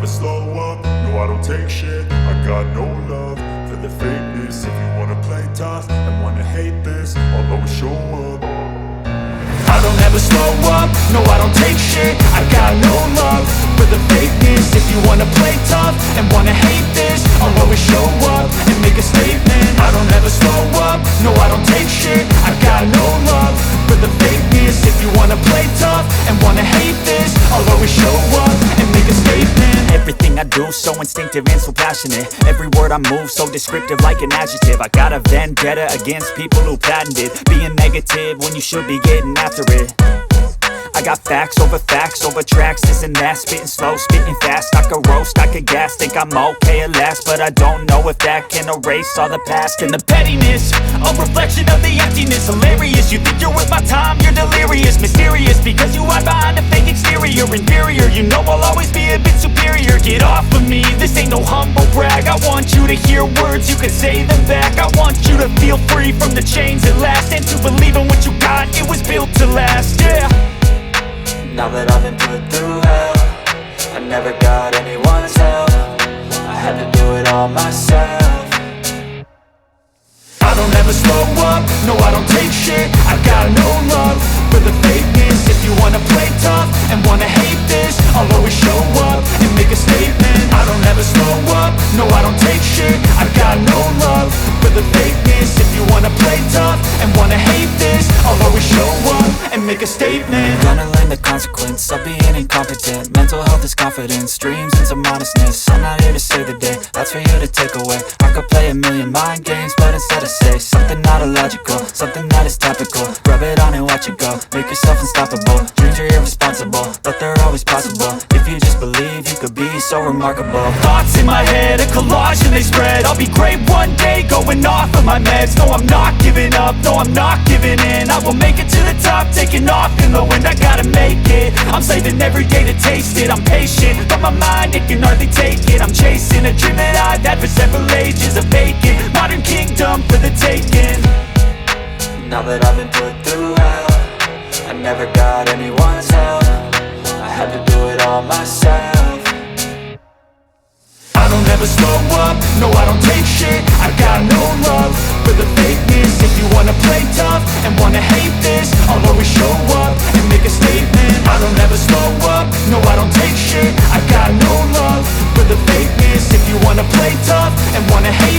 slow up, no I don't take shit. I got no love for the fakeness. If you wanna play tough and wanna hate this, I'll always show up. I don't ever slow up, no I don't take shit. I got no love for the fakeness. If you wanna play tough and wanna hate this, I'll always show up and make a statement. I don't ever slow up, no I don't take shit. I got no love for the fakeness. If you wanna play tough and wanna hate this, I'll always show up and make a statement. Everything I do so instinctive and so passionate. Every word I move so descriptive like an adjective. I got a vendetta against people who patented being negative when you should be getting after it. I got facts over tracks, this and that. Spitting slow, spitting fast. I could roast, I could gas. Think I'm okay at last, but I don't know if that can erase all the past. And the pettiness, a reflection of the emptiness. Hilarious, you think you're worth my time, you're delirious. Mysterious, because you hide behind a fake exterior. Inferior, you know I'll always be a bit superior. Get off of me, this ain't no humble brag. I want you to hear words, you can say them back. I want you to feel free from the chains at last, and to believe in what you got, it was built to last, yeah. Now that I've been put through hell, I never got anyone's help. I had to do it all myself. I don't ever slow up, no I don't take shit. I got no love for the fakeness. If you wanna play tough and wanna hate this, I'll always show up and make a statement. I don't ever slow up, no I don't take shit. I got no love for the fakeness. If you wanna play tough and wanna hate this, I'll always show up and make a statement. Gonna learn the consequence of being incompetent. Mental health is confidence, dreams and some honestness. I'm not here to save the day, that's for you to take away. I could play a million mind games, but instead I say something not illogical, something that is topical. Rub it on and watch it go, make yourself unstoppable. Dreams are irresponsible, but they're always possible. If you just believe, you could be so remarkable. Thoughts in my head, a collage and they spread. I'll be great one day, going off of my meds. No, I'm not giving up, no, I'm not giving in. I will make it to the top, taking off in the wind. I gotta make it, I'm saving every day to taste it. I'm patient, but my mind, it can hardly take it. I'm chasing a dream that I've had for several ages. A vacant, modern kingdom for the taking. Now that I've been put through hell, I never got anyone's help. I had to do it all myself. I don't ever slow up, no I don't take shit. I got no love for the fakeness. If you wanna play tough and wanna hate this, I'll always show up and make a statement. I don't ever slow up, no I don't take shit. I got no love for the fakeness. If you wanna play tough and wanna hate